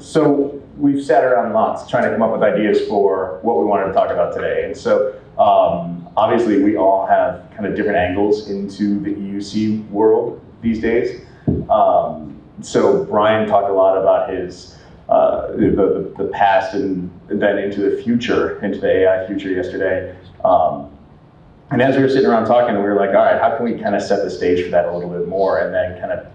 So we've sat around lots trying to come up with ideas for what we wanted to talk about today. And so obviously we all have kind of different angles into the EUC world these days. So Brian talked a lot about his the past and then into the future, into the AI future yesterday. And as we were sitting around talking, we were like, all right, how can we kind of set the stage for that a little bit more and then kind of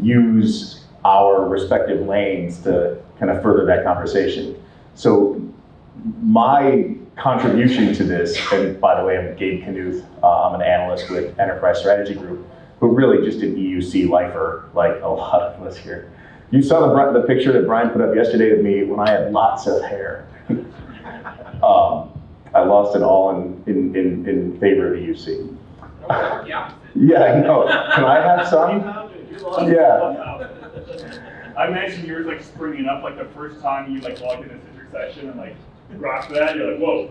use our respective lanes to kind of further that conversation. So my contribution to this, and by the way, I'm Gabe Knuth, I'm an analyst with Enterprise Strategy Group, but really just an EUC lifer, like a lot of us here. You saw the picture that Brian put up yesterday of me when I had lots of hair. I lost it all in favor of EUC. Yeah, I know. Can I have some? Yeah. I mentioned yours like springing up like the first time you like logged into Citrix session and like rocked that, you're like, whoa.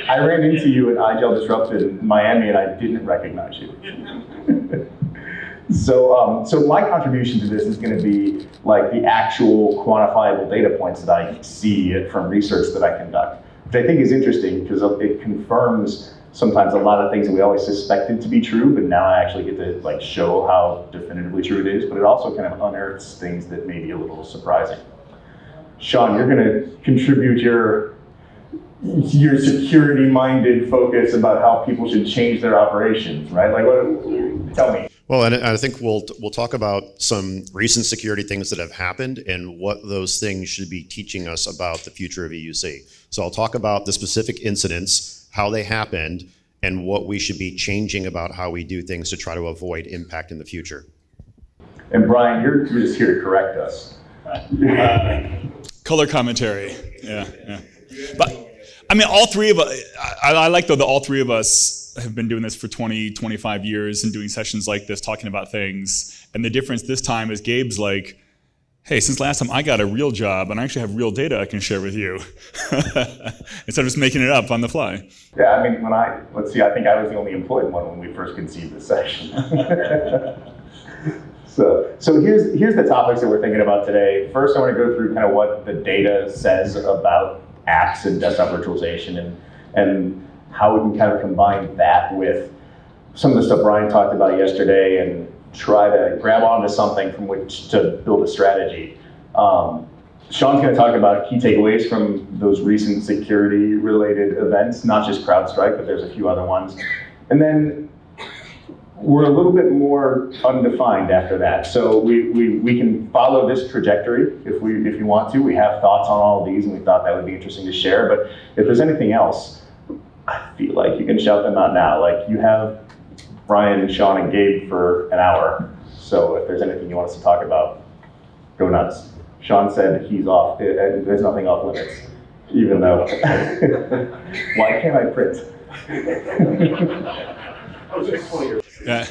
I ran into you at iGel Disrupted in Miami and I didn't recognize you. So my contribution to this is going to be like the actual quantifiable data points that I see from research that I conduct, which I think is interesting because it confirms sometimes a lot of things that we always suspected to be true, but now I actually get to like show how definitively true it is, but it also kind of unearths things that may be a little surprising. Shawn, you're going to contribute your security-minded focus about how people should change their operations, right? Like, tell me. Well, and I think we'll talk about some recent security things that have happened and what those things should be teaching us about the future of EUC. So I'll talk about the specific incidents, how they happened, and what we should be changing about how we do things to try to avoid impact in the future. And Brian, you're just here to correct us. Color commentary, yeah. But I mean, all three of us, I like though that all three of us have been doing this for 20, 25 years and doing sessions like this, talking about things. And the difference this time is Gabe's like, hey, since last time I got a real job and I actually have real data I can share with you. Instead of just making it up on the fly. Yeah, I mean, let's see, I think I was the only employed one when we first conceived this session. So here's the topics that we're thinking about today. First, I want to go through kind of what the data says about apps and desktop virtualization and how we can kind of combine that with some of the stuff Brian talked about yesterday and try to grab onto something from which to build a strategy. Shawn's going to talk about key takeaways from those recent security-related events, not just CrowdStrike, but there's a few other ones. And then we're a little bit more undefined after that. So we can follow this trajectory if you want to. We have thoughts on all of these, and we thought that would be interesting to share. But if there's anything else, I feel like you can shout them out now. Like you have Brian and Shawn and Gabe for an hour. So if there's anything you want us to talk about, go nuts. Shawn said he's off. There's nothing off limits, even though. Why can't I print? Yeah.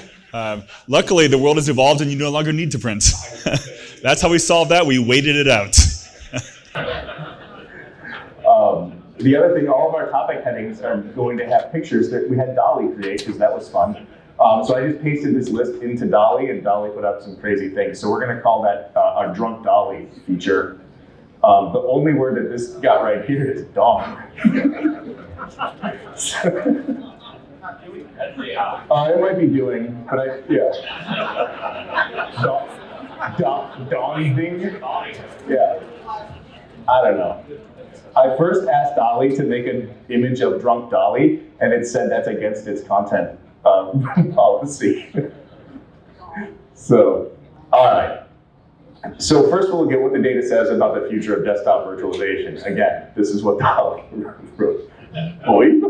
Luckily, the world has evolved and you no longer need to print. That's how we solved that. We waited it out. The other thing, all of our topic headings are going to have pictures that we had Dolly create because that was fun. So I just pasted this list into Dolly and Dolly put up some crazy things. So we're going to call that our Drunk Dolly feature. The only word that this got right here is dong. It might be doing, but dong. Yeah. I don't know. I first asked Dolly to make an image of Drunk Dolly, and it said that's against its content policy. So, all right. So first we'll get what the data says about the future of desktop virtualization. Again, this is what Dolly wrote. Boy.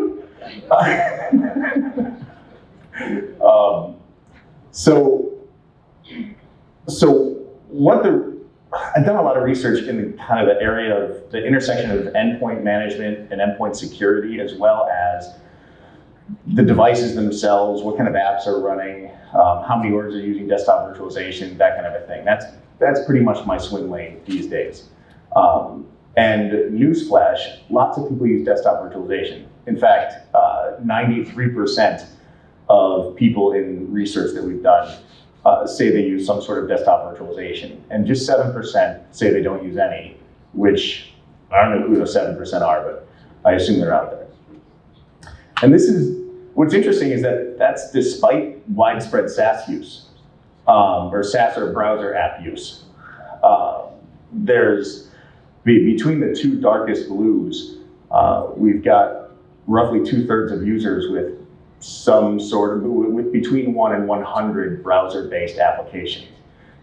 I've done a lot of research in the kind of the area of the intersection of endpoint management and endpoint security, as well as the devices themselves, what kind of apps are running, how many orgs are using desktop virtualization, that kind of a thing. That's pretty much my swim lane these days. And newsflash, lots of people use desktop virtualization. In fact, 93% of people in research that we've done say they use some sort of desktop virtualization, and just 7% say they don't use any, which I don't know who those 7% are, but I assume they're out there. And this is, what's interesting is that that's despite widespread SaaS use, or SaaS or browser app use. There's, between the two darkest blues, we've got roughly 2/3 of users with some sort of, with between 1 and 100 browser-based applications.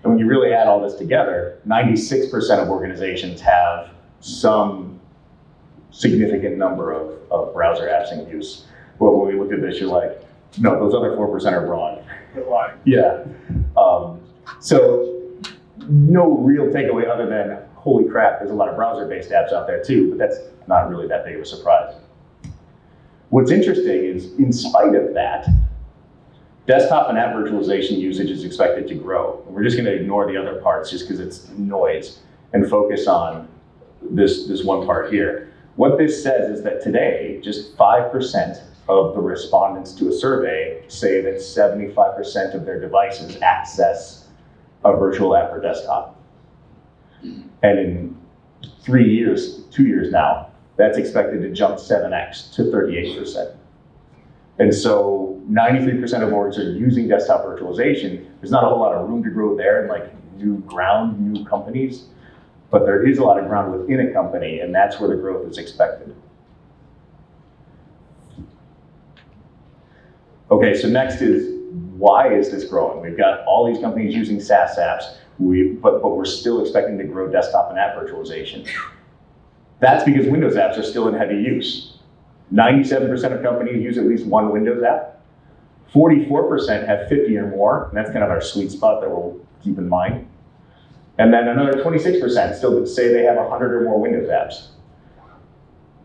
And when you really add all this together, 96% of organizations have some significant number of browser apps in use. Well, when we look at this, you're like, no, those other 4% are wrong. Yeah. So no real takeaway other than, holy crap, there's a lot of browser-based apps out there too, but that's not really that big of a surprise. What's interesting is, in spite of that, desktop and app virtualization usage is expected to grow. We're just gonna ignore the other parts just because it's noise and focus on this one part here. What this says is that today, just 5% of the respondents to a survey say that 75% of their devices access a virtual app or desktop. And in 2 years now, that's expected to jump 7x to 38%. And so 93% of orgs are using desktop virtualization. There's not a whole lot of room to grow there in like new companies, but there is a lot of ground within a company, and that's where the growth is expected. Okay, so next is, why is this growing? We've got all these companies using SaaS apps, but we're still expecting to grow desktop and app virtualization. That's because Windows apps are still in heavy use. 97% of companies use at least one Windows app. 44% have 50 or more, and that's kind of our sweet spot that we'll keep in mind. And then another 26% still say they have 100 or more Windows apps.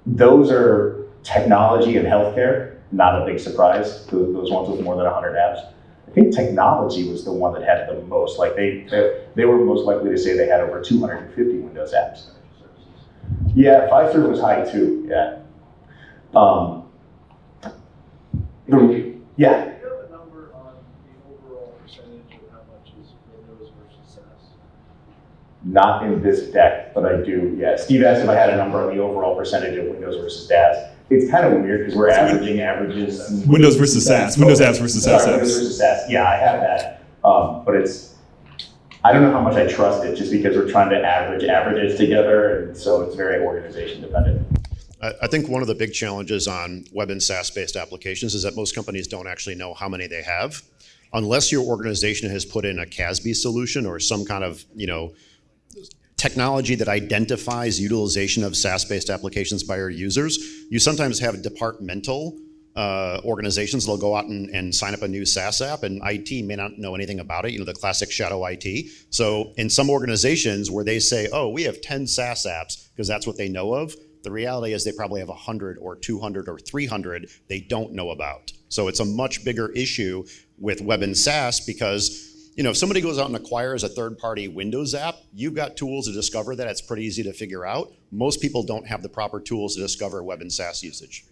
Those are technology and healthcare, not a big surprise, those ones with more than 100 apps. I think technology was the one that had the most, like they were most likely to say they had over 250 Windows apps. Yeah, Fiserv was high too, yeah. Yeah. Do you have a number on the overall percentage of how much is Windows versus SaaS? Not in this deck, but I do, yeah. Steve asked if I had a number on the overall percentage of Windows versus SaaS. It's kind of weird because we're averaging averages. Windows versus SaaS, Windows apps versus SaaS apps. Windows versus SaaS, yeah, I have that. But I don't know how much I trust it just because we're trying to average averages together, and so it's very organization dependent. I think one of the big challenges on web and SaaS-based applications is that most companies don't actually know how many they have. Unless your organization has put in a CASB solution or some kind of, technology that identifies utilization of SaaS-based applications by your users, you sometimes have departmental organizations that'll go out and sign up a new SaaS app, and IT may not know anything about it, the classic shadow IT. So in some organizations where they say, oh, we have 10 SaaS apps, because that's what they know of, the reality is they probably have 100 or 200 or 300 they don't know about. So it's a much bigger issue with web and SaaS because if somebody goes out and acquires a third-party Windows app, you've got tools to discover that. It's pretty easy to figure out. Most people don't have the proper tools to discover web and SaaS usage.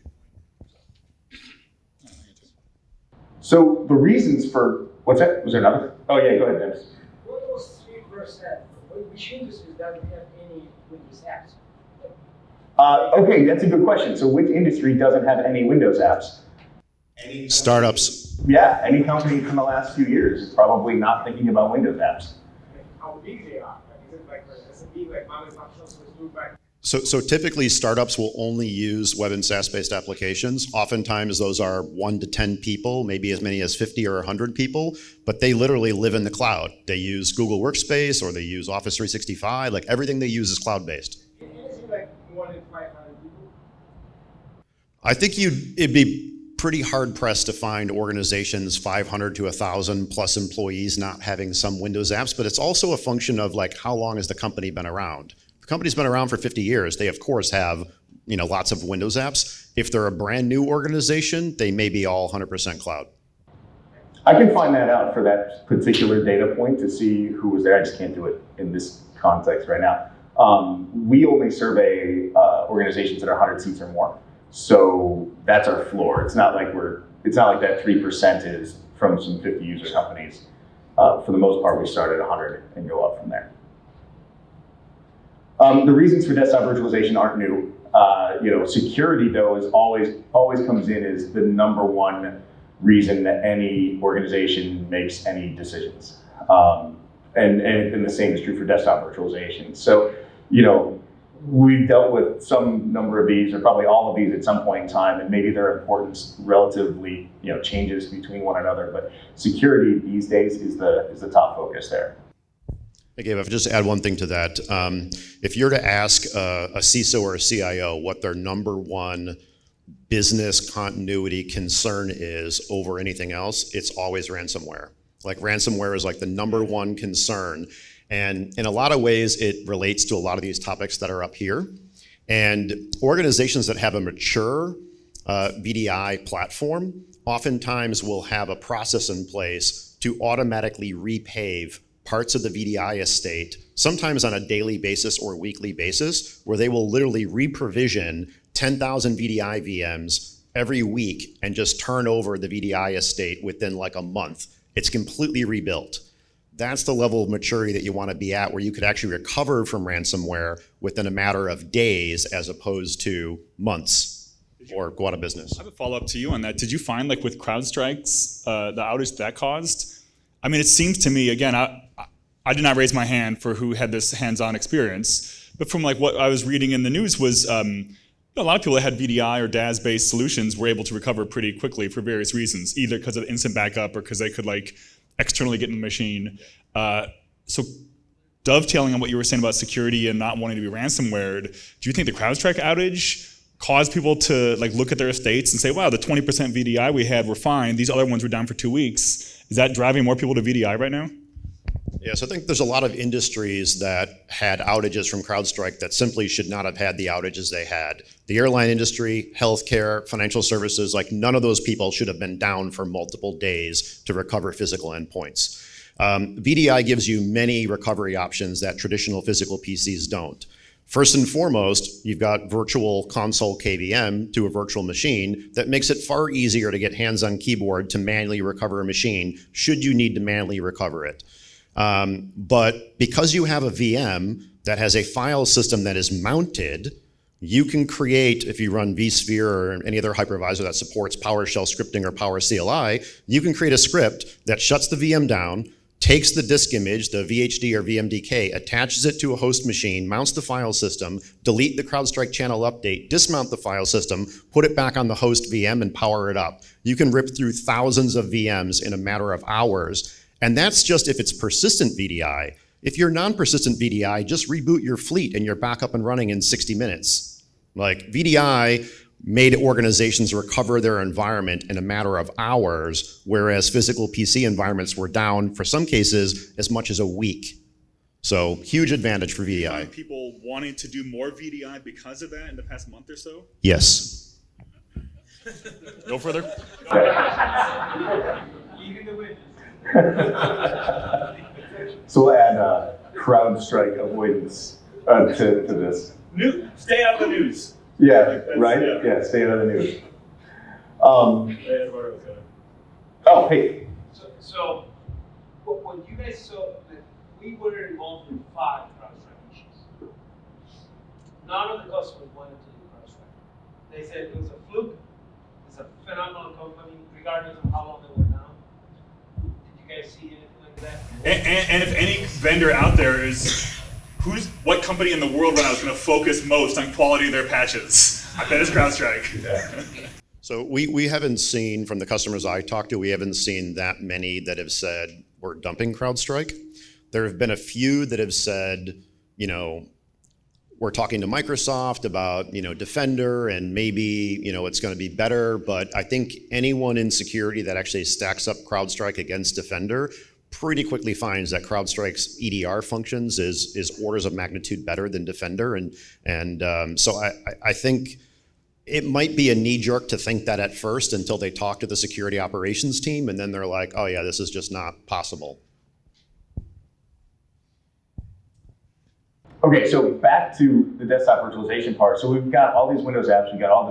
So the reasons for, what's that? Was there another? Oh yeah, go ahead, Dennis. What was 3%? Which industries doesn't have any Windows apps? Okay, that's a good question. So which industry doesn't have any Windows apps? Any startups. Yeah, any company from the last few years is probably not thinking about Windows apps. How big they are? Is it like SMB, like manufacturers who do back? So typically startups will only use web and SaaS-based applications. Oftentimes those are 1 to 10 people, maybe as many as 50 or 100 people, but they literally live in the cloud. They use Google Workspace or they use Office 365, like everything they use is cloud-based. Anything like more than 500 people? I think it'd be pretty hard-pressed to find organizations 500 to 1,000 plus employees not having some Windows apps, but it's also a function of like how long has the company been around. If the company's been around for 50 years, they of course have lots of Windows apps. If they're a brand new organization, they may be all 100% cloud. I can find that out for that particular data point to see who was there. I just can't do it in this context right now. We only survey organizations that are 100 seats or more. So that's our floor. It's not like that 3% is from some 50 user companies. For the most part, we start at 100 and go up from there. The reasons for desktop virtualization aren't new. Security though is always comes in as the number one reason that any organization makes any decisions. And the same is true for desktop virtualization. So, we've dealt with some number of these, or probably all of these at some point in time, and maybe their importance relatively, changes between one another. But security these days is the top focus there. Hey, Gabe, if I just add one thing to that, if you're to ask a CISO or a CIO what their number one business continuity concern is over anything else, it's always ransomware. Like ransomware is like the number one concern. And in a lot of ways, it relates to a lot of these topics that are up here. And organizations that have a mature VDI platform oftentimes will have a process in place to automatically repave parts of the VDI estate, sometimes on a daily basis or weekly basis, where they will literally re-provision 10,000 VDI VMs every week and just turn over the VDI estate within like a month. It's completely rebuilt. That's the level of maturity that you want to be at, where you could actually recover from ransomware within a matter of days as opposed to months or go out of business. I have a follow-up to you on that. Did you find, like with CrowdStrike's, the outage that caused? I mean, it seems to me, again, I did not raise my hand for who had this hands-on experience, but from like what I was reading in the news was a lot of people that had VDI or DAS-based solutions were able to recover pretty quickly for various reasons, either because of instant backup or because they could like externally get in the machine. So dovetailing on what you were saying about security and not wanting to be ransomware, do you think the CrowdStrike outage caused people to like look at their estates and say, wow, the 20% VDI we had were fine, these other ones were down for 2 weeks? Is that driving more people to VDI right now? Yes, I think there's a lot of industries that had outages from CrowdStrike that simply should not have had the outages they had. The airline industry, healthcare, financial services, like none of those people should have been down for multiple days to recover physical endpoints. VDI gives you many recovery options that traditional physical PCs don't. First and foremost, you've got virtual console KVM to a virtual machine that makes it far easier to get hands on keyboard to manually recover a machine should you need to manually recover it. But because you have a VM that has a file system that is mounted, you can create, if you run vSphere or any other hypervisor that supports PowerShell scripting or PowerCLI, you can create a script that shuts the VM down, takes the disk image, the VHD or VMDK, attaches it to a host machine, mounts the file system, delete the CrowdStrike channel update, dismount the file system, put it back on the host VM and power it up. You can rip through thousands of VMs in a matter of hours. And that's just if it's persistent VDI. If you're non-persistent VDI, just reboot your fleet and you're back up and running in 60 minutes. Like VDI made organizations recover their environment in a matter of hours, whereas physical PC environments were down, for some cases, as much as a week. So huge advantage for VDI. People wanting to do more VDI because of that in the past month or so? Yes. Go further. Even the witness. So we'll add CrowdStrike avoidance to this. Stay out of the news. Yeah, right? Yeah, stay out of the news. Oh, hey. So what you guys saw, we were involved in 5 CrowdStrike issues. None of the customers wanted to do CrowdStrike. They said it was a fluke. It's a phenomenal company, regardless of how long they were down. Did you guys see anything like that? And if any vendor out there is, what company in the world right now is going to focus most on quality of their patches? I bet it's CrowdStrike. Yeah. So we haven't seen, from the customers I talked to, we haven't seen that many that have said we're dumping CrowdStrike. There have been a few that have said, we're talking to Microsoft about, Defender and maybe, it's going to be better. But I think anyone in security that actually stacks up CrowdStrike against Defender pretty quickly finds that CrowdStrike's EDR functions is orders of magnitude better than Defender. So I think it might be a knee-jerk to think that at first until they talk to the security operations team, and then they're like, oh yeah, this is just not possible. Okay, so back to the desktop virtualization part. So we've got all these Windows apps, we've got all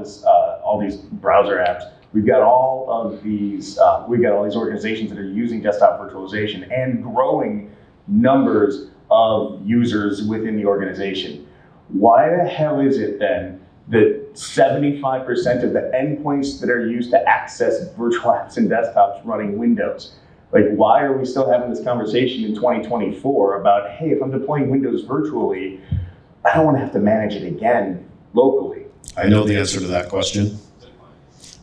these browser apps. we've got all of these organizations that are using desktop virtualization and growing numbers of users within the organization. Why the hell is it then that 75% of the endpoints that are used to access virtual apps and desktops running Windows? Like, why are we still having this conversation in 2024 about, hey, if I'm deploying Windows virtually, I don't want to have to manage it again locally? I know the answer to that question.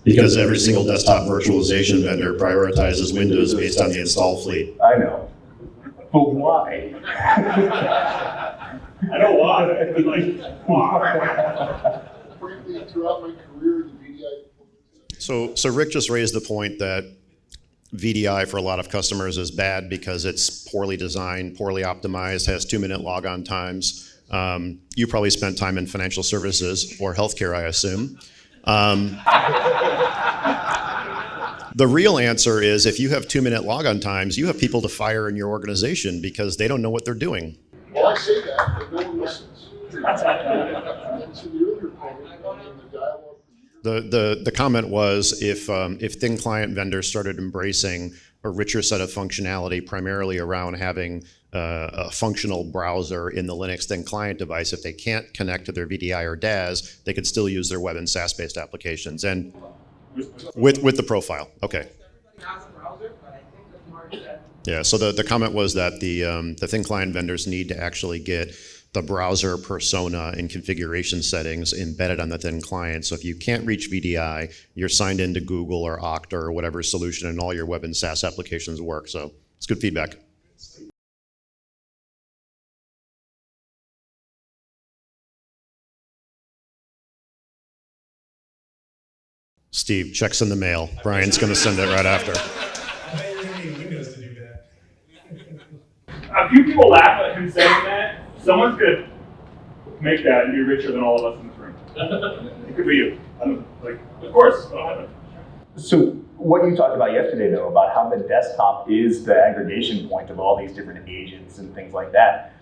Because every single desktop virtualization vendor prioritizes Windows based on the install fleet. I know, but why? I know why, but like, why? Frankly, throughout my career, the VDI. So Rick just raised the point that VDI for a lot of customers is bad because it's poorly designed, poorly optimized, has 2-minute logon times. You probably spent time in financial services or healthcare, I assume. The real answer is if you have 2-minute logon times, you have people to fire in your organization because they don't know what they're doing. Well, I say that, but no one listens. And to the earlier point, in the dialogue for years. The comment was if thin client vendors started embracing a richer set of functionality, primarily around having a functional browser in the Linux thin client device, if they can't connect to their VDI or DAS, they could still use their web and SaaS-based applications. And with the profile, okay. Yeah, so the comment was that the thin client vendors need to actually get the browser persona and configuration settings embedded on the thin client. So if you can't reach VDI, you're signed into Google or Okta or whatever solution, and all your web and SaaS applications work. So it's good feedback. Steve, checks in the mail. Brian's going to send it right after. A few people laugh at him saying that. Someone's going to make that and be richer than all of us in this room. It could be you. Of course. So what you talked about yesterday, though, about how the desktop is the aggregation point of all these different agents and things like that,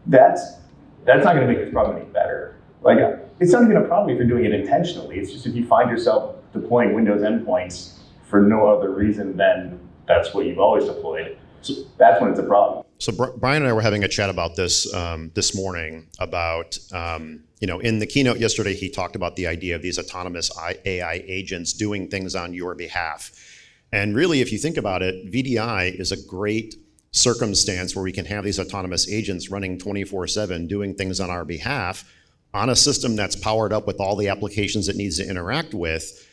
that's not going to make this problem any better. Like, it's not even a problem if you're doing it intentionally. It's just if you find yourself deploying Windows endpoints for no other reason than that's what you've always deployed, so that's when it's a problem. So Brian and I were having a chat about this this morning about, in the keynote yesterday, he talked about the idea of these autonomous AI agents doing things on your behalf. And really, if you think about it, VDI is a great circumstance where we can have these autonomous agents running 24/7 doing things on our behalf on a system that's powered up with all the applications it needs to interact with.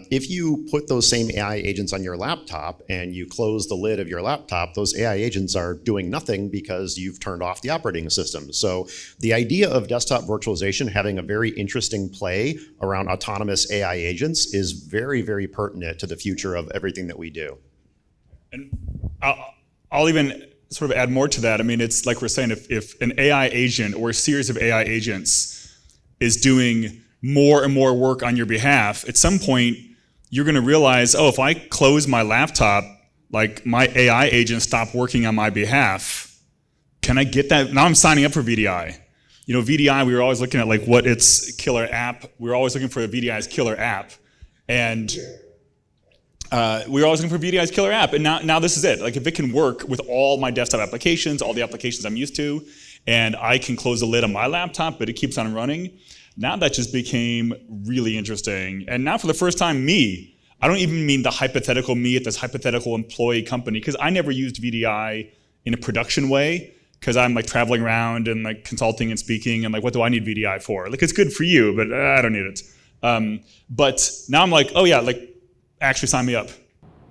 If you put those same AI agents on your laptop and you close the lid of your laptop, those AI agents are doing nothing because you've turned off the operating system. So the idea of desktop virtualization having a very interesting play around autonomous AI agents is very, very pertinent to the future of everything that we do. And I'll even sort of add more to that. I mean, it's like we're saying, if an AI agent or a series of AI agents is doing more and more work on your behalf, at some point, you're going to realize, oh, if I close my laptop, like my AI agent stopped working on my behalf, can I get that? Now I'm signing up for VDI. VDI, we were always looking at like what its killer app, we were always looking for the VDI's killer app. And we were always looking for VDI's killer app. And now this is it. Like if it can work with all my desktop applications, all the applications I'm used to, and I can close the lid on my laptop, but it keeps on running, now that just became really interesting. And now for the first time, I don't even mean the hypothetical me at this hypothetical employee company, because I never used VDI in a production way, because I'm like traveling around and like consulting and speaking and like, what do I need VDI for? Like it's good for you, but I don't need it. But now I'm like, oh yeah, like actually sign me up.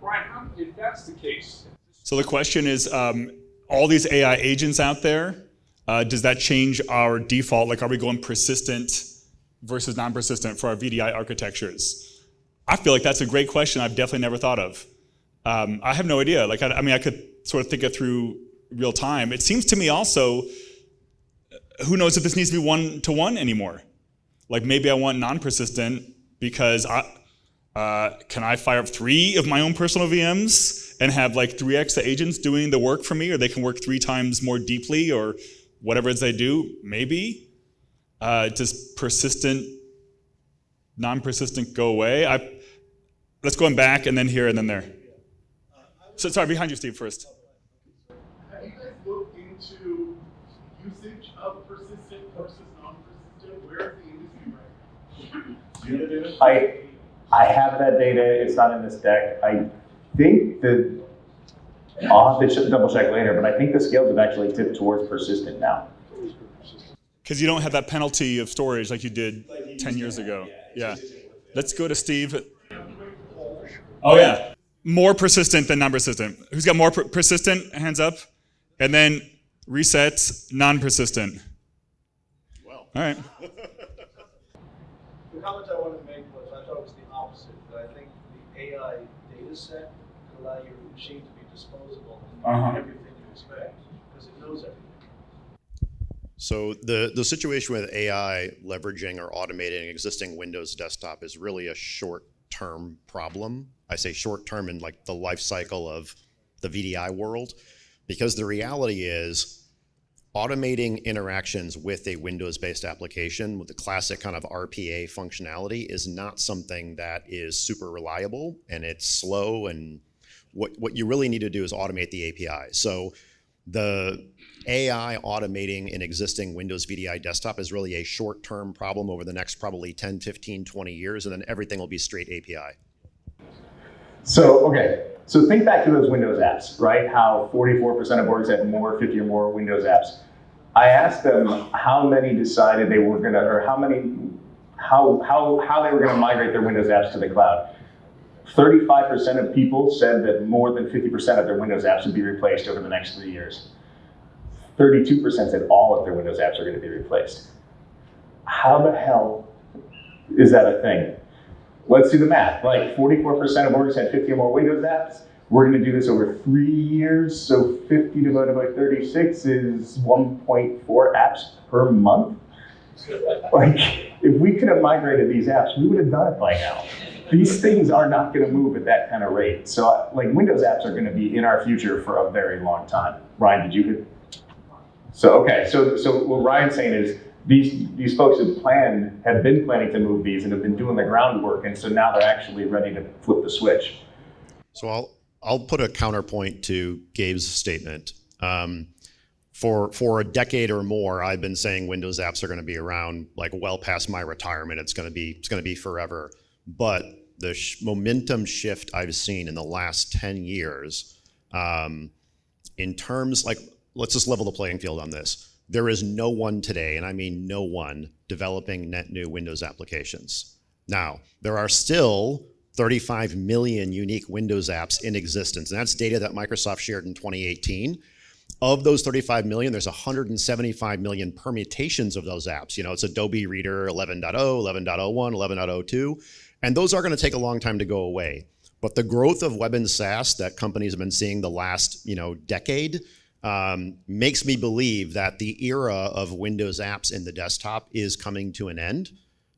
Brian, if that's the case. So the question is, all these AI agents out there, does that change our default? Like, are we going persistent versus non-persistent for our VDI architectures? I feel like that's a great question I've definitely never thought of. I have no idea. Like, I could sort of think it through real time. It seems to me also, who knows if this needs to be one-to-one anymore? Like maybe I want non-persistent because can I fire up 3 of my own personal VMs and have like 3x the agents doing the work for me, or they can work 3 times more deeply, or whatever it is they do? Maybe. Does persistent, non-persistent go away? Let's go back and then here and then there. So sorry, behind you, Steve, first. Have you guys looked into usage of persistent versus non-persistent? Where is the industry right now? Do you have the data? I have that data. It's not in this deck. I think that I'll have to double check later, but I think the scales have actually tipped towards persistent now. Because you don't have that penalty of storage like you did 10 years ago. Yeah. Let's go to Steve. Oh, yeah. More persistent than non-persistent. Who's got more persistent? Hands up. And then reset, non-persistent. Well. All right. The comment I wanted to make was I thought it was the opposite, that I think the AI data set could allow your machine to be disposable and do everything you expect because it knows everything. So the situation with AI leveraging or automating existing Windows desktop is really a short-term problem. I say short-term in like the life cycle of the VDI world, because the reality is automating interactions with a Windows-based application with the classic kind of RPA functionality is not something that is super reliable, and it's slow, and what you really need to do is automate the API. So the AI automating an existing Windows VDI desktop is really a short-term problem over the next probably 10, 15, 20 years, and then everything will be straight API. So, okay. So think back to those Windows apps, right? How 44% of orgs had more, 50 or more Windows apps. I asked them how many decided they were gonna, or how they were gonna migrate their Windows apps to the cloud. 35% of people said that more than 50% of their Windows apps would be replaced over the next 3 years. 32% said all of their Windows apps are going to be replaced. How the hell is that a thing? Let's do the math. Like 44% of orgs had 50 or more Windows apps. We're going to do this over 3 years. So 50 divided by 36 is 1.4 apps per month. Like, if we could have migrated these apps, we would have done it by now. These things are not going to move at that kind of rate. So, like, Windows apps are going to be in our future for a very long time. Ryan, did you? So, okay. So what Ryan's saying is these folks have been planning to move these and have been doing the groundwork, and so now they're actually ready to flip the switch. So I'll put a counterpoint to Gabe's statement. For a decade or more, I've been saying Windows apps are going to be around like well past my retirement. It's going to be forever. But the momentum shift I've seen in the last 10 years, in terms like, let's just level the playing field on this. There is no one today, and I mean no one, developing net new Windows applications. Now, there are still 35 million unique Windows apps in existence, and that's data that Microsoft shared in 2018. Of those 35 million, there's 175 million permutations of those apps. You know, it's Adobe Reader 11.0, 11.01, 11.02, and those are going to take a long time to go away. But the growth of web and SaaS that companies have been seeing the last, decade makes me believe that the era of Windows apps in the desktop is coming to an end.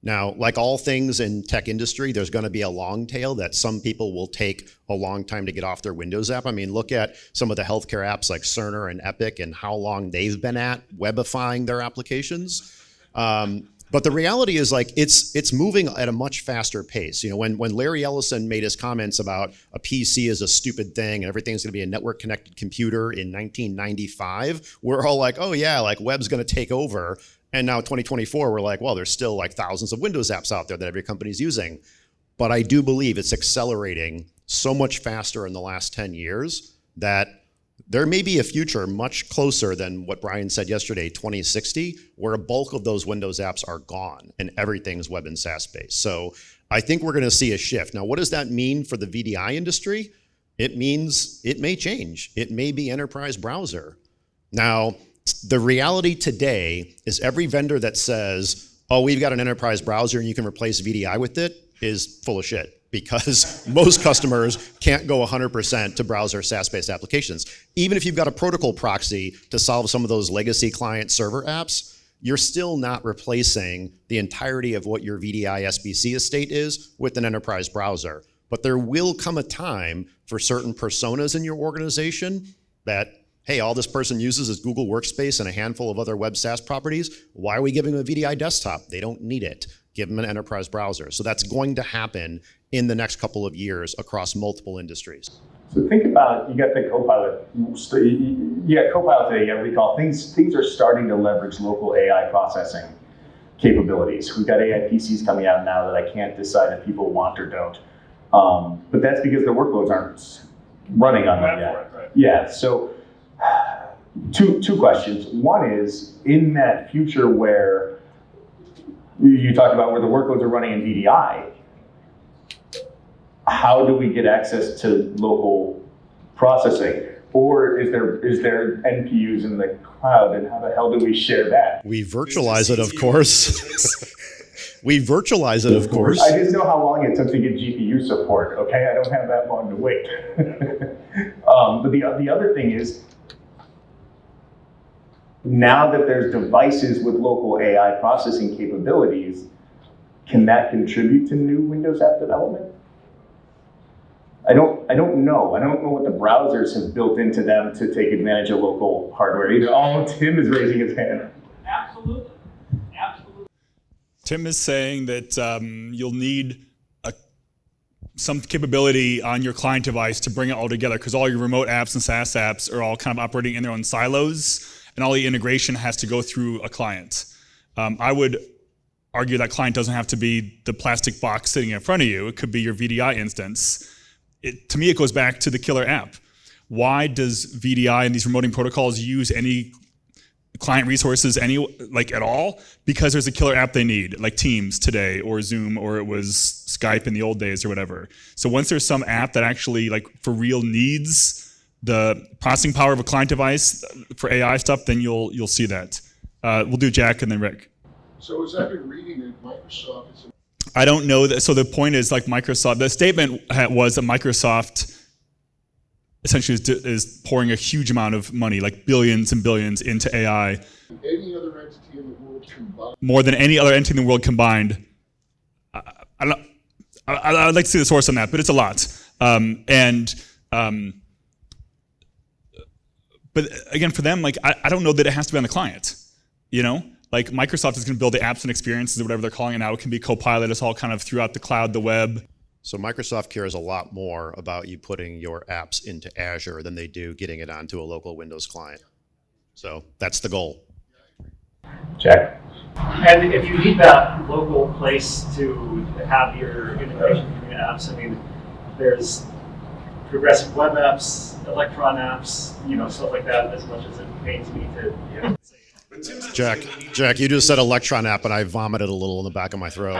Now, like all things in tech industry, there's going to be a long tail that some people will take a long time to get off their Windows app. I mean, look at some of the healthcare apps like Cerner and Epic and how long they've been at webifying their applications. But the reality is, like, it's moving at a much faster pace. When Larry Ellison made his comments about a PC is a stupid thing and everything's going to be a network connected computer in 1995, we're all like, oh yeah, like web's going to take over. And now 2024, we're like, well, there's still like thousands of Windows apps out there that every company's using. But I do believe it's accelerating so much faster in the last 10 years that there may be a future much closer than what Brian said yesterday, 2060, where a bulk of those Windows apps are gone and everything's web and SaaS based. So I think we're going to see a shift. Now, what does that mean for the VDI industry? It means it may change. It may be enterprise browser. Now, the reality today is every vendor that says, oh, we've got an enterprise browser and you can replace VDI with it is full of shit, because most customers can't go 100% to browser SaaS-based applications. Even if you've got a protocol proxy to solve some of those legacy client server apps, you're still not replacing the entirety of what your VDI SBC estate is with an enterprise browser. But there will come a time for certain personas in your organization that, hey, all this person uses is Google Workspace and a handful of other web SaaS properties. Why are we giving them a VDI desktop? They don't need it. give them an enterprise browser. So that's going to happen in the next couple of years across multiple industries. So think about, you got the Copilot, you got Copilot today, you got Recall. Things are starting to leverage local AI processing capabilities. We've got AI PCs coming out now that I can't decide if people want or don't. But that's because the workloads aren't running on them yet. Right. Yeah, so two questions. One is, in that future where you talked about where the workloads are running in VDI, how do we get access to local processing? Or is there NPUs in the cloud, and how the hell do we share that? We virtualize it, of course. We virtualize it, of course. I just know how long it took to get GPU support, okay? I don't have that long to wait. But the other thing is, now that there's devices with local AI processing capabilities, can that contribute to new Windows app development? I don't know. I don't know what the browsers have built into them to take advantage of local hardware either. Oh, Tim is raising his hand. Absolutely. Tim is saying that you'll need some capability on your client device to bring it all together, because all your remote apps and SaaS apps are all kind of operating in their own silos, and all the integration has to go through a client. I would argue that client doesn't have to be the plastic box sitting in front of you. It could be your VDI instance. To me, it goes back to the killer app. Why does VDI and these remoting protocols use any client resources at all? Because there's a killer app they need, like Teams today, or Zoom, or it was Skype in the old days, or whatever. So once there's some app that actually, like, for real needs the processing power of a client device for AI stuff, then you'll see that. We'll do Jack and then Rick. So as I've been reading it, Microsoft is. I don't know that. So the point is, like, Microsoft, the statement was that Microsoft essentially is pouring a huge amount of money, like billions and billions, into AI. Any other entity in the world combined. More than any other entity in the world combined. I'd like to see the source on that, but it's a lot. But again, for them, like, I don't know that it has to be on the client, you know? Like, Microsoft is going to build the apps and experiences, or whatever they're calling it now. It can be Copilot. It's all kind of throughout the cloud, the web. So Microsoft cares a lot more about you putting your apps into Azure than they do getting it onto a local Windows client. So that's the goal. Jack? And if you need that local place to have your integration between apps, I mean, there's progressive web apps, Electron apps, stuff like that, as much as it pains me to, Jack, you just said Electron app, and I vomited a little in the back of my throat.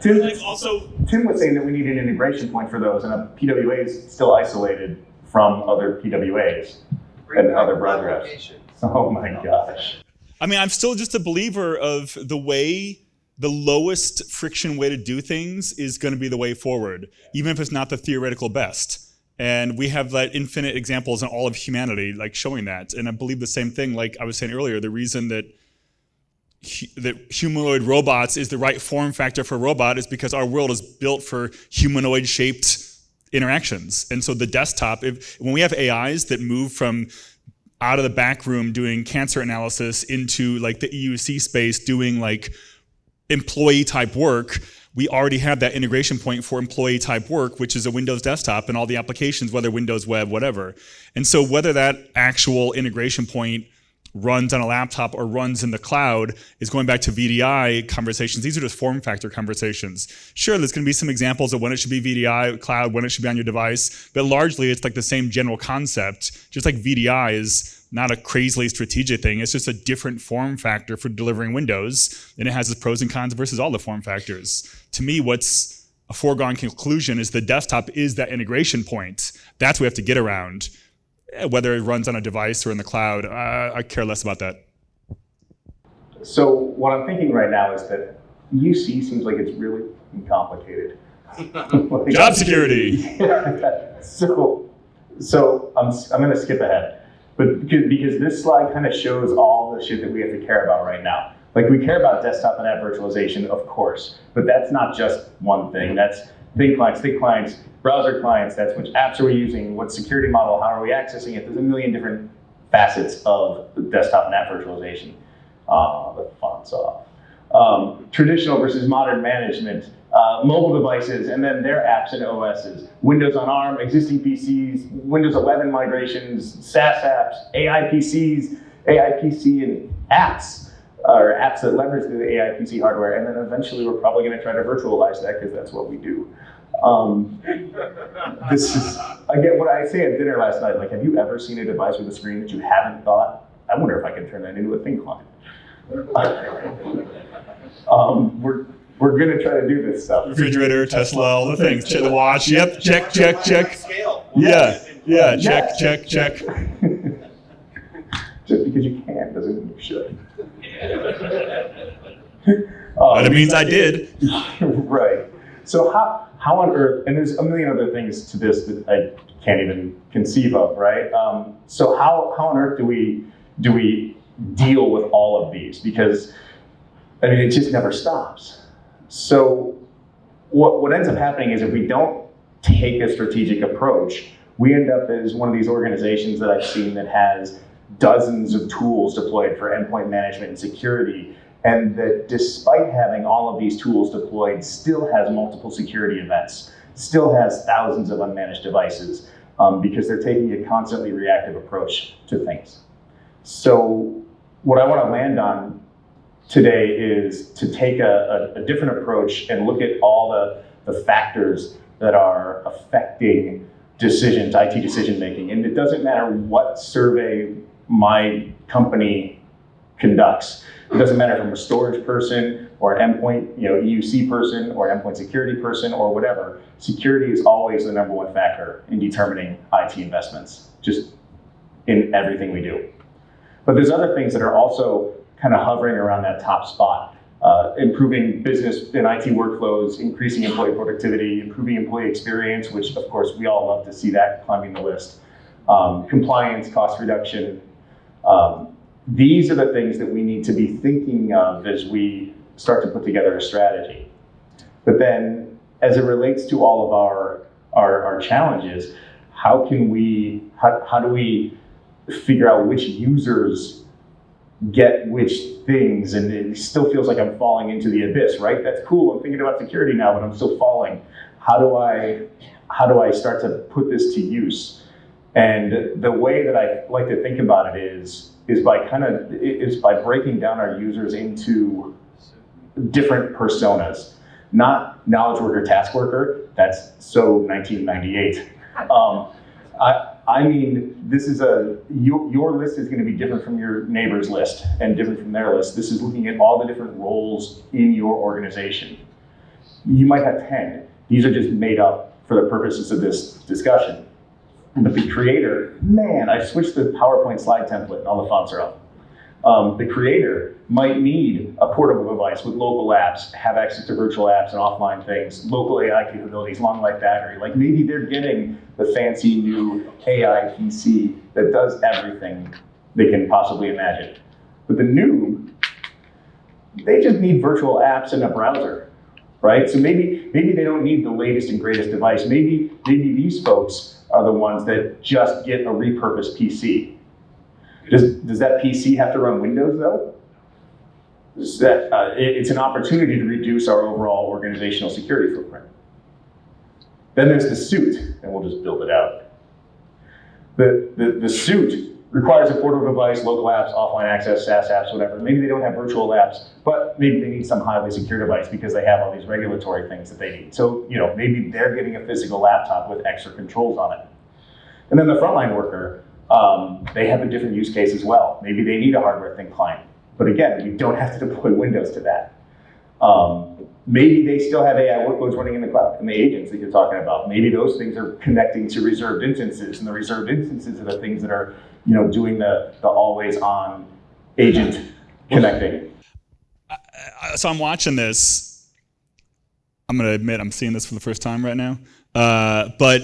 Tim was saying that we need an integration point for those, and a PWA is still isolated from other PWAs and other browser apps. Oh my gosh. I mean, I'm still just a believer of the lowest friction way to do things is going to be the way forward, even if it's not the theoretical best. And we have like infinite examples in all of humanity, like, showing that. And I believe the same thing, like I was saying earlier, the reason that humanoid robots is the right form factor for a robot is because our world is built for humanoid-shaped interactions. And so the desktop, when we have AIs that move from out of the back room doing cancer analysis into, like, the EUC space doing, like, employee-type work, we already have that integration point for employee-type work, which is a Windows desktop and all the applications, whether Windows web, whatever. And so whether that actual integration point runs on a laptop or runs in the cloud is going back to VDI conversations. These are just form factor conversations. Sure, there's going to be some examples of when it should be VDI cloud, when it should be on your device, but largely it's like the same general concept. Just like VDI is not a crazily strategic thing, it's just a different form factor for delivering Windows, and it has its pros and cons versus all the form factors. To me, what's a foregone conclusion is the desktop is that integration point. That's what we have to get around. Whether it runs on a device or in the cloud, I care less about that. So what I'm thinking right now is that EUC seems like it's really complicated. Job security. So I'm going to skip ahead, but because this slide kind of shows all the shit that we have to care about right now. Like, we care about desktop and app virtualization, of course, but that's not just one thing. That's big clients, browser clients, that's which apps are we using, what security model, how are we accessing it. There's a million different facets of desktop and app virtualization. The font's off. traditional versus modern management, mobile devices, and then their apps and OSs, Windows on ARM, existing PCs, Windows 11 migrations, SaaS apps, AI PCs, AI PC and apps, or apps that leverage the AI PC hardware, and then eventually we're probably going to try to virtualize that because that's what we do. This is, again, what I say at dinner last night, like, have you ever seen a device with a screen that you haven't thought, I wonder if I can turn that into a thin client? We're going to try to do this stuff. Refrigerator, Tesla, all the things. Check the watch. Yep. Check. Scale. Yeah. Check. Just because you can doesn't mean you should. But it means I did. Right. So how on earth, and there's a million other things to this that I can't even conceive of, right? So how on earth do we deal with all of these? Because, I mean, it just never stops. So what ends up happening is if we don't take a strategic approach, we end up as one of these organizations that I've seen that has dozens of tools deployed for endpoint management and security, and that despite having all of these tools deployed, still has multiple security events, still has thousands of unmanaged devices, because they're taking a constantly reactive approach to things. So what I want to land on today is to take a different approach and look at all the factors that are affecting decisions, IT decision making. And it doesn't matter what survey my company conducts. It doesn't matter if I'm a storage person or an endpoint, EUC person or an endpoint security person or whatever. Security is always the number one factor in determining IT investments, just in everything we do. But there's other things that are also kind of hovering around that top spot. Improving business and IT workflows, increasing employee productivity, improving employee experience, which of course we all love to see that climbing the list. Compliance, cost reduction. These are the things that we need to be thinking of as we start to put together a strategy. But then, as it relates to all of our challenges, how do we figure out which users get which things? And it still feels like I'm falling into the abyss, right? That's cool, I'm thinking about security now, but I'm still falling. How do I start to put this to use? And the way that I like to think about it is by breaking down our users into different personas, not knowledge worker, task worker. That's so 1998. I mean, this is your list is going to be different from your neighbor's list and different from their list. This is looking at all the different roles in your organization. You might have 10. These are just made up for the purposes of this discussion. But the creator, man, I switched the PowerPoint slide template and all the fonts are up. The creator might need a portable device with local apps, have access to virtual apps and offline things, local AI capabilities, long life battery. Like maybe they're getting the fancy new AI PC that does everything they can possibly imagine. But the noob, they just need virtual apps and a browser, right? So maybe they don't need the latest and greatest device. Maybe these folks are the ones that just get a repurposed PC. Does that PC have to run Windows though? It's an opportunity to reduce our overall organizational security footprint. Then there's the suit, and we'll just build it out. The suit requires a portable device, local apps, offline access, SaaS apps, whatever. Maybe they don't have virtual apps, but maybe they need some highly secure device because they have all these regulatory things that they need. So, maybe they're getting a physical laptop with extra controls on it. And then the frontline worker, they have a different use case as well. Maybe they need a hardware thin client. But again, we don't have to deploy Windows to that. Maybe they still have AI workloads running in the cloud and the agents that you're talking about. Maybe those things are connecting to reserved instances, and the reserved instances are the things that are, doing the always on agent connecting. So I'm watching this. I'm going to admit I'm seeing this for the first time right now. But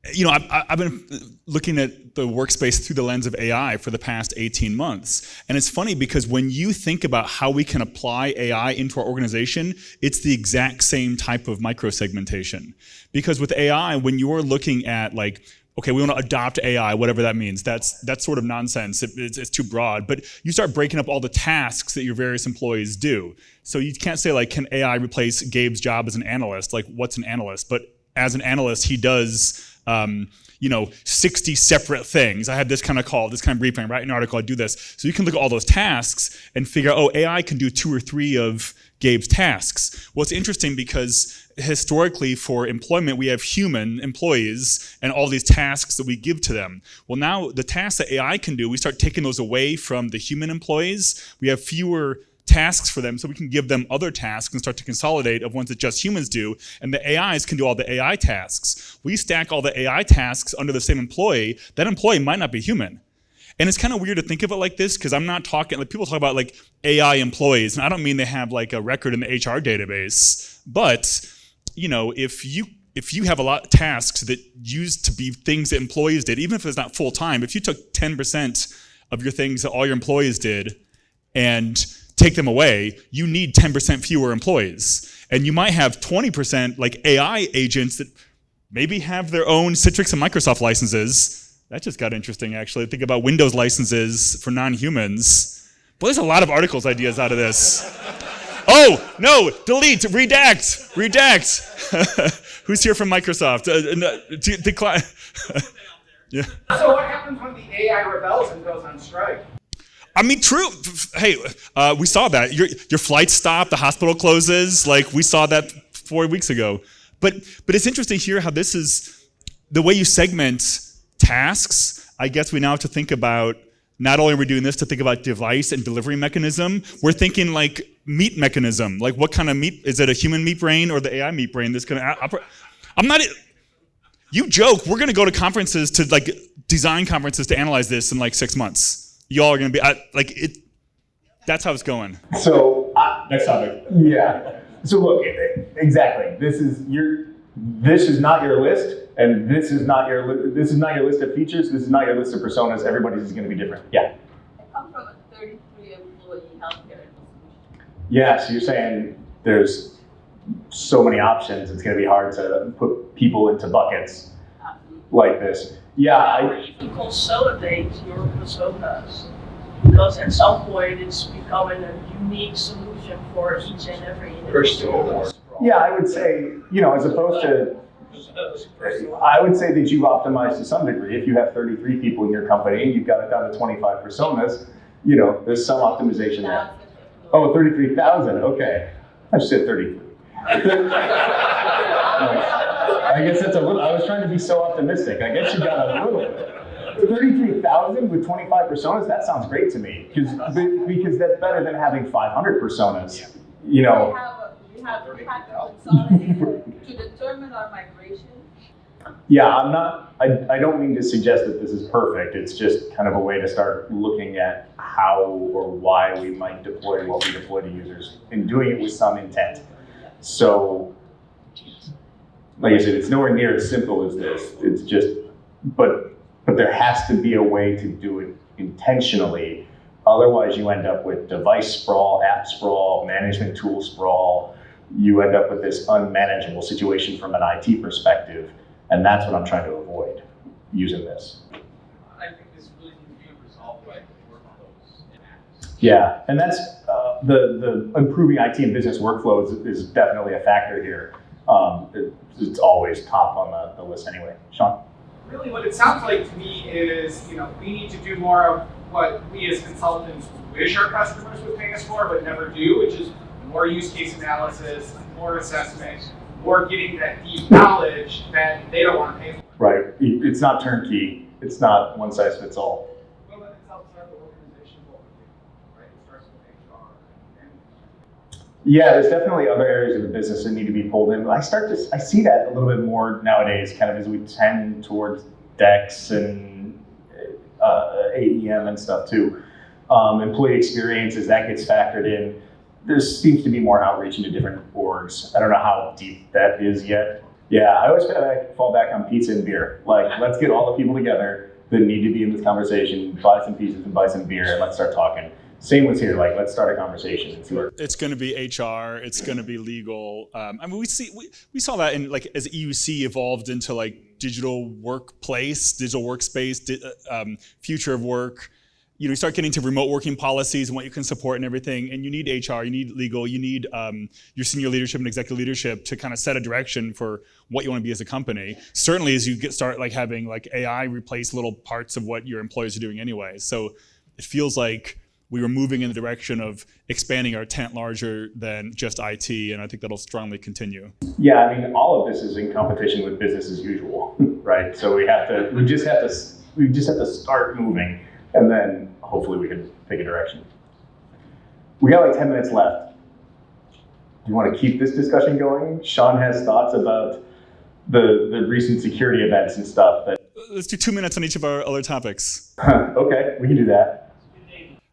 I've been looking at the workspace through the lens of AI for the past 18 months. And it's funny because when you think about how we can apply AI into our organization, it's the exact same type of microsegmentation. Because with AI, when you're looking at like okay, we want to adopt AI, whatever that means. That's sort of nonsense. It's too broad. But you start breaking up all the tasks that your various employees do. So you can't say like, can AI replace Gabe's job as an analyst? Like, what's an analyst? But as an analyst, he does 60 separate things. I had this kind of call, this kind of briefing, write an article, I do this. So you can look at all those tasks and figure out, oh, AI can do 2 or 3 of Gabe's tasks. Well, it's interesting because historically for employment, we have human employees and all these tasks that we give to them. Well, now the tasks that AI can do, we start taking those away from the human employees. We have fewer tasks for them, so we can give them other tasks and start to consolidate of ones that just humans do, and the AIs can do all the AI tasks. We stack all the AI tasks under the same employee. That employee might not be human. And it's kind of weird to think of it like this, because I'm not talking, like people talk about like AI employees, and I don't mean they have like a record in the HR database, but if you have a lot of tasks that used to be things that employees did, even if it's not full time, if you took 10% of your things that all your employees did and take them away, you need 10% fewer employees. And you might have 20% like AI agents that maybe have their own Citrix and Microsoft licenses. That just got interesting, actually. Think about Windows licenses for non-humans. Boy, there's a lot of articles ideas out of this. Oh, no, delete, redact. Who's here from Microsoft? Yeah. So what happens when the AI rebels and goes on strike? I mean, true. Hey, we saw that. Your flight stopped, the hospital closes. Like, we saw that 4 weeks ago. But it's interesting here how this is the way you segment tasks. I guess we now have to think about, not only are we doing this to think about device and delivery mechanism, we're thinking like meat mechanism. Like, what kind of meat? Is it a human meat brain or the AI meat brain that's going to operate? You joke, we're going to go to conferences, to like design conferences to analyze this in like 6 months. Y'all are going to be, that's how it's going. So, next topic. Yeah. So look, exactly. This is not your list, and this is not your list of features. This is not your list of personas. Everybody's is going to be different. Yeah. I come from a 33 employee healthcare institution. Yeah. So you're saying there's so many options. It's going to be hard to put people into buckets like this. Yeah. You can consolidate your personas, because at some point it's becoming a unique solution for each and every individual. Yeah, I would say, as opposed to, I would say that you've optimized to some degree. If you have 33 people in your company and you've got it down to 25 personas, there's some optimization there. Oh, 33,000, okay. I just said 33. I guess that's a little, I was trying to be so optimistic. I guess you got a little bit. 33,000 with 25 personas, that sounds great to me. Because that's better than having 500 personas. We had to consolidate to determine our migration. Yeah, I don't mean to suggest that this is perfect. It's just kind of a way to start looking at how or why we might deploy what we deploy to users and doing it with some intent. So, like I said, it's nowhere near as simple as this. It's just, but there has to be a way to do it intentionally. Otherwise, you end up with device sprawl, app sprawl, management tool sprawl. You end up with this unmanageable situation from an IT perspective. And that's what I'm trying to avoid using this. I think this really needs to be resolved by workflows and apps. Yeah, and that's the improving IT and business workflows is definitely a factor here. It's always top on the list anyway. Shawn? Really what it sounds like to me is, we need to do more of what we as consultants wish our customers would pay us for, but never do, which is more use case analysis, more assessment, more getting that deep knowledge that they don't want to pay for. Right, it's not turnkey. It's not one size fits all. Well, then it's outside the organization, right? It starts with HR. Yeah, there's definitely other areas of the business that need to be pulled in. I see that a little bit more nowadays, kind of as we tend towards DEX and AEM and stuff too. Employee experience, as that gets factored in, there seems to be more outreach into different orgs. I don't know how deep that is yet. Yeah, I always fall back on pizza and beer. Like, let's get all the people together that need to be in this conversation, buy some pizzas and buy some beer, and let's start talking. Same with here, like, let's start a conversation and see where. It's going to be HR. It's going to be legal. I mean, we saw that in, like, as EUC evolved into like digital workplace, digital workspace, future of work. You start getting to remote working policies and what you can support and everything, and you need HR, you need legal, you need your senior leadership and executive leadership to kind of set a direction for what you want to be as a company. Certainly as you start having AI replace little parts of what your employees are doing anyway. So it feels like we were moving in the direction of expanding our tent larger than just IT, and I think that'll strongly continue. Yeah, I mean, all of this is in competition with business as usual, right? So we just have to start moving, and then hopefully we can pick a direction. We got like 10 minutes left. Do you want to keep this discussion going? Shawn has thoughts about the recent security events and stuff. Let's do 2 minutes on each of our other topics. Okay, we can do that.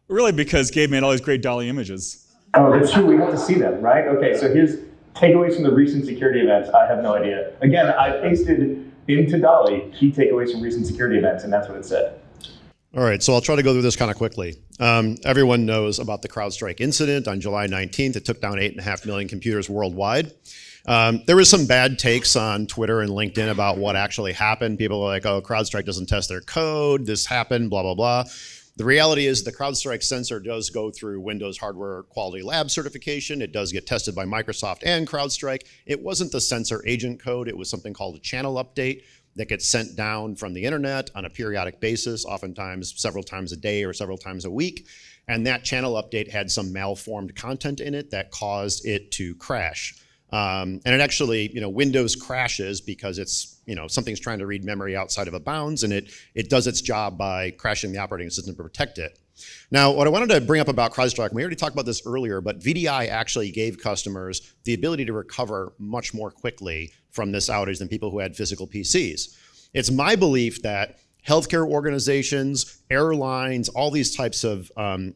Really, because Gabe made all these great Dolly images. Oh, that's true. We have to see them, right? Okay, so here's takeaways from the recent security events. I have no idea. Again, I pasted into Dolly key takeaways from recent security events, and that's what it said. All right, so I'll try to go through this kind of quickly. Everyone knows about the CrowdStrike incident on July 19th. It took down 8.5 million computers worldwide. There was some bad takes on Twitter and LinkedIn about what actually happened. People were like, oh, CrowdStrike doesn't test their code. This happened, blah, blah, blah. The reality is the CrowdStrike sensor does go through Windows Hardware Quality Lab certification. It does get tested by Microsoft and CrowdStrike. It wasn't the sensor agent code. It was something called a channel update that gets sent down from the internet on a periodic basis, oftentimes several times a day or several times a week. And that channel update had some malformed content in it that caused it to crash. And it actually, Windows crashes because it's, something's trying to read memory outside of a bounds, and it does its job by crashing the operating system to protect it. Now, what I wanted to bring up about CrowdStrike, and we already talked about this earlier, but VDI actually gave customers the ability to recover much more quickly from this outage than people who had physical PCs. It's my belief that healthcare organizations, airlines, all these types of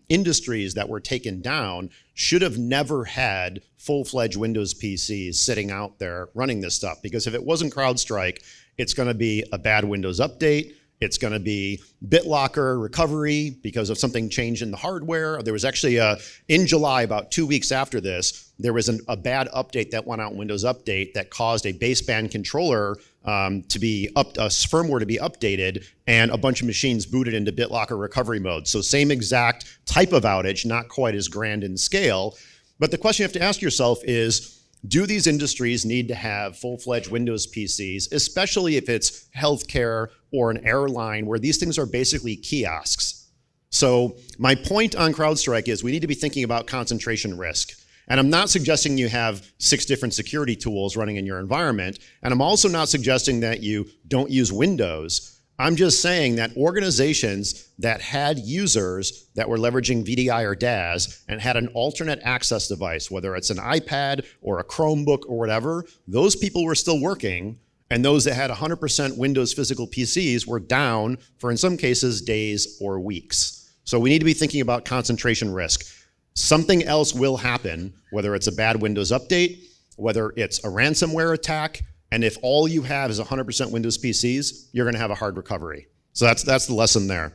industries that were taken down should have never had full-fledged Windows PCs sitting out there running this stuff. Because if it wasn't CrowdStrike, it's going to be a bad Windows update. It's going to be BitLocker recovery because of something changed in the hardware. There was actually, in July, about 2 weeks after this, there was a bad update that went out in Windows Update that caused a baseband controller to be firmware to be updated, and a bunch of machines booted into BitLocker recovery mode. So same exact type of outage, not quite as grand in scale. But the question you have to ask yourself is, do these industries need to have full-fledged Windows PCs, especially if it's healthcare or an airline where these things are basically kiosks? So my point on CrowdStrike is we need to be thinking about concentration risk. And I'm not suggesting you have 6 different security tools running in your environment. And I'm also not suggesting that you don't use Windows. I'm just saying that organizations that had users that were leveraging VDI or DAS and had an alternate access device, whether it's an iPad or a Chromebook or whatever, those people were still working. And those that had 100% Windows physical PCs were down for, in some cases, days or weeks. So we need to be thinking about concentration risk. Something else will happen, whether it's a bad Windows update, whether it's a ransomware attack, and if all you have is 100% Windows PCs, you're going to have a hard recovery. So that's the lesson there.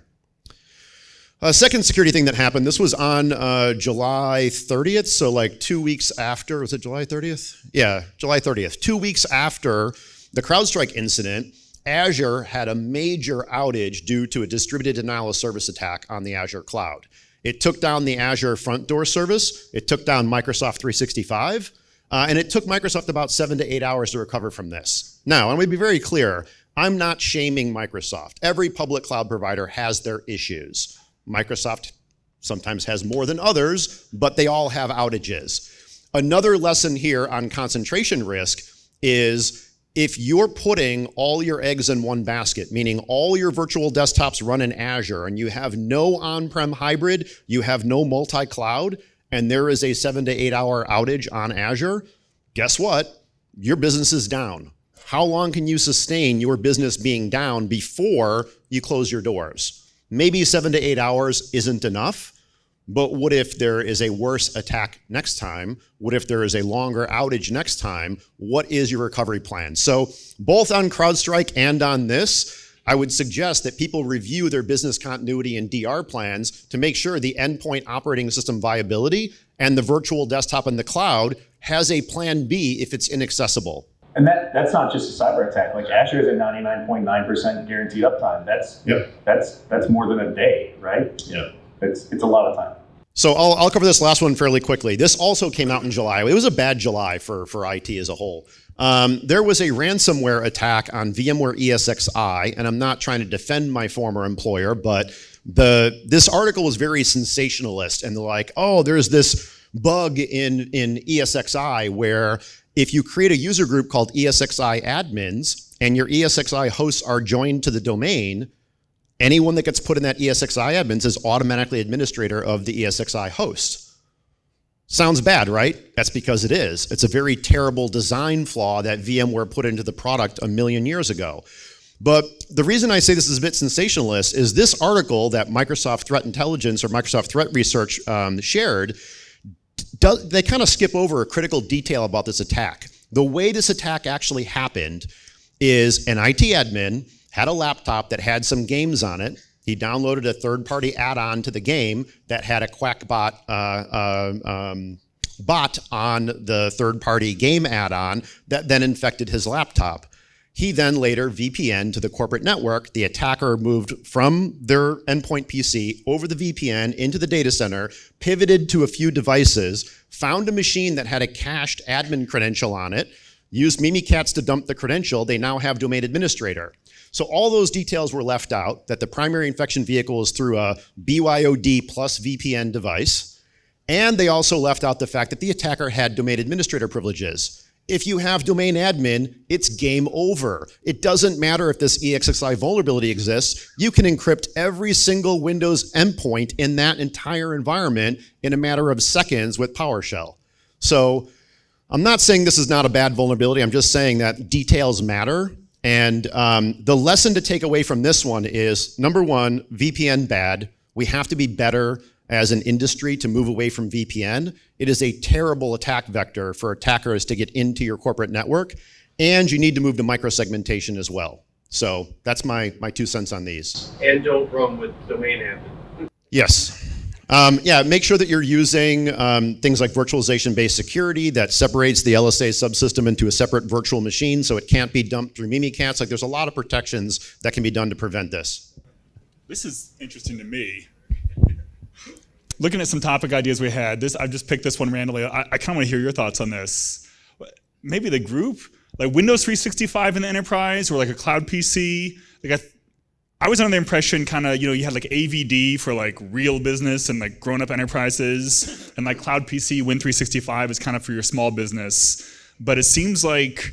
Second security thing that happened, this was on July 30th, so like 2 weeks after, was it July 30th? Yeah, July 30th. 2 weeks after the CrowdStrike incident, Azure had a major outage due to a distributed denial of service attack on the Azure cloud. It took down the Azure front door service, it took down Microsoft 365, and it took Microsoft about 7 to 8 hours to recover from this. Now, I want to be very clear, I'm not shaming Microsoft. Every public cloud provider has their issues. Microsoft sometimes has more than others, but they all have outages. Another lesson here on concentration risk is if you're putting all your eggs in one basket, meaning all your virtual desktops run in Azure and you have no on-prem hybrid, you have no multi-cloud, and there is a 7 to 8 hour outage on Azure, guess what? Your business is down. How long can you sustain your business being down before you close your doors? Maybe 7 to 8 hours isn't enough, but what if there is a worse attack next time? What if there is a longer outage next time? What is your recovery plan? So both on CrowdStrike and on this, I would suggest that people review their business continuity and DR plans to make sure the endpoint operating system viability and the virtual desktop in the cloud has a plan B if it's inaccessible. And that's not just a cyber attack. Like Azure has a 99.9% guaranteed uptime. That's more than a day, right? Yeah. It's a lot of time. So I'll cover this last one fairly quickly. This also came out in July. It was a bad July for IT as a whole. There was a ransomware attack on VMware ESXi, and I'm not trying to defend my former employer, but this article was very sensationalist, and they're like, oh, there's this bug in ESXi where if you create a user group called ESXi admins and your ESXi hosts are joined to the domain, anyone that gets put in that ESXi admins is automatically administrator of the ESXi host. Sounds bad, right? That's because it is. It's a very terrible design flaw that VMware put into the product a million years ago. But the reason I say this is a bit sensationalist is this article that Microsoft Threat Intelligence or Microsoft Threat Research shared, they kind of skip over a critical detail about this attack. The way this attack actually happened is an IT admin had a laptop that had some games on it. He downloaded a third-party add-on to the game that had a QuackBot bot on the third-party game add-on that then infected his laptop. He then later VPN'd to the corporate network. The attacker moved from their endpoint PC over the VPN into the data center, pivoted to a few devices, found a machine that had a cached admin credential on it, used Mimikatz to dump the credential. They now have domain administrator. So all those details were left out, that the primary infection vehicle is through a BYOD plus VPN device. And they also left out the fact that the attacker had domain administrator privileges. If you have domain admin, it's game over. It doesn't matter if this EXXi vulnerability exists. You can encrypt every single Windows endpoint in that entire environment in a matter of seconds with PowerShell. So I'm not saying this is not a bad vulnerability. I'm just saying that details matter. And the lesson to take away from this one is, number one, VPN bad. We have to be better as an industry to move away from VPN. It is a terrible attack vector for attackers to get into your corporate network, and you need to move to microsegmentation as well. So that's my 2 cents on these. And don't run with domain admin. Yes. Yeah, make sure that you're using things like virtualization-based security that separates the LSA subsystem into a separate virtual machine so it can't be dumped through Mimikatz. Like, there's a lot of protections that can be done to prevent this. This is interesting to me. Looking at some topic ideas we had, I just picked this one randomly. I kind of want to hear your thoughts on this. Maybe the group, like Windows 365 in the enterprise, or like a cloud PC. Like I was under the impression you had like AVD for like real business and like grown-up enterprises, and like cloud PC, Win 365 is kind of for your small business. But it seems like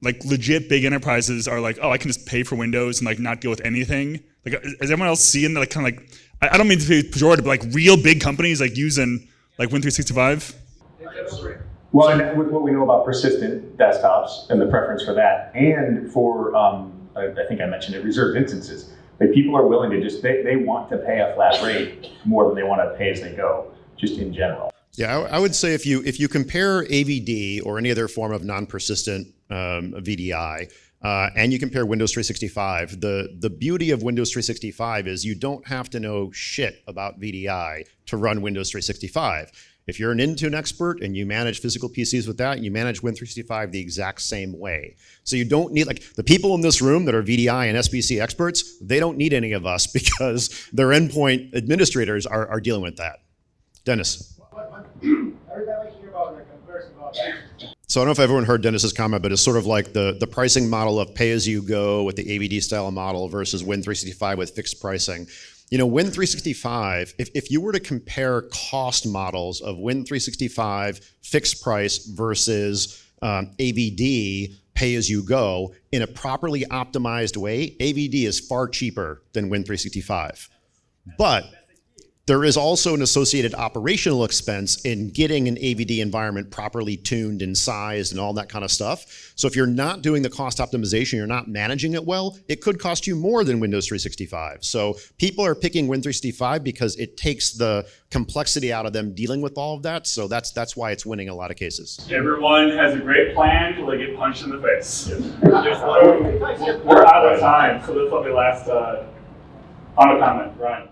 legit big enterprises are like, oh, I can just pay for Windows and like not deal with anything. Like, is everyone else seeing that, like kind of like, I don't mean to be pejorative, but like real big companies like using like Win 365? Well, and with what we know about persistent desktops and the preference for that, and for, I think I mentioned it, reserved instances. Like, people are willing to they want to pay a flat rate more than they want to pay as they go, just in general. Yeah, I would say if you compare AVD or any other form of non-persistent VDI, and you compare Windows 365, the beauty of Windows 365 is you don't have to know shit about VDI to run Windows 365. If you're an Intune expert and you manage physical PCs with that, you manage Win 365 the exact same way. So you don't need, like, the people in this room that are VDI and SBC experts, they don't need any of us because their endpoint administrators are dealing with that. Dennis. Every time I hear about a comparison about So I don't know if everyone heard Dennis's comment, but it's sort of like the pricing model of pay-as-you-go with the AVD style model versus Win 365 with fixed pricing. You know, Win 365, if you were to compare cost models of Win 365 fixed price versus AVD pay-as-you-go in a properly optimized way, AVD is far cheaper than Win 365. But there is also an associated operational expense in getting an AVD environment properly tuned and sized and all that kind of stuff. So if you're not doing the cost optimization, you're not managing it well, it could cost you more than Windows 365. So people are picking Win 365 because it takes the complexity out of them dealing with all of that. So that's why it's winning a lot of cases. Everyone has a great plan till they get punched in the face. We're out of time, so this will be last final comment. Ryan.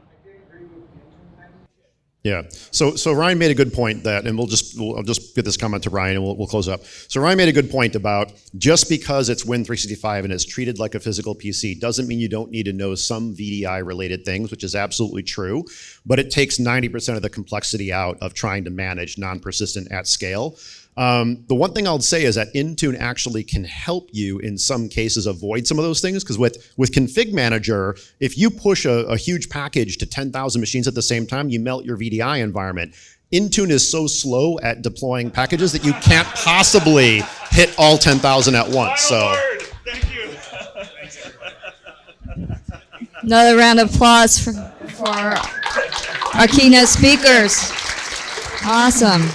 Yeah. So Ryan made a good point that, and I'll just get this comment to Ryan and we'll close up. So Ryan made a good point about just because it's Win365 and it's treated like a physical PC doesn't mean you don't need to know some VDI related things, which is absolutely true, but it takes 90% of the complexity out of trying to manage non-persistent at scale. The one thing I'll say is that Intune actually can help you in some cases avoid some of those things, because with Config Manager, if you push a huge package to 10,000 machines at the same time, you melt your VDI environment. Intune is so slow at deploying packages that you can't possibly hit all 10,000 at once. So. Thank you. Another round of applause for our keynote speakers. Awesome.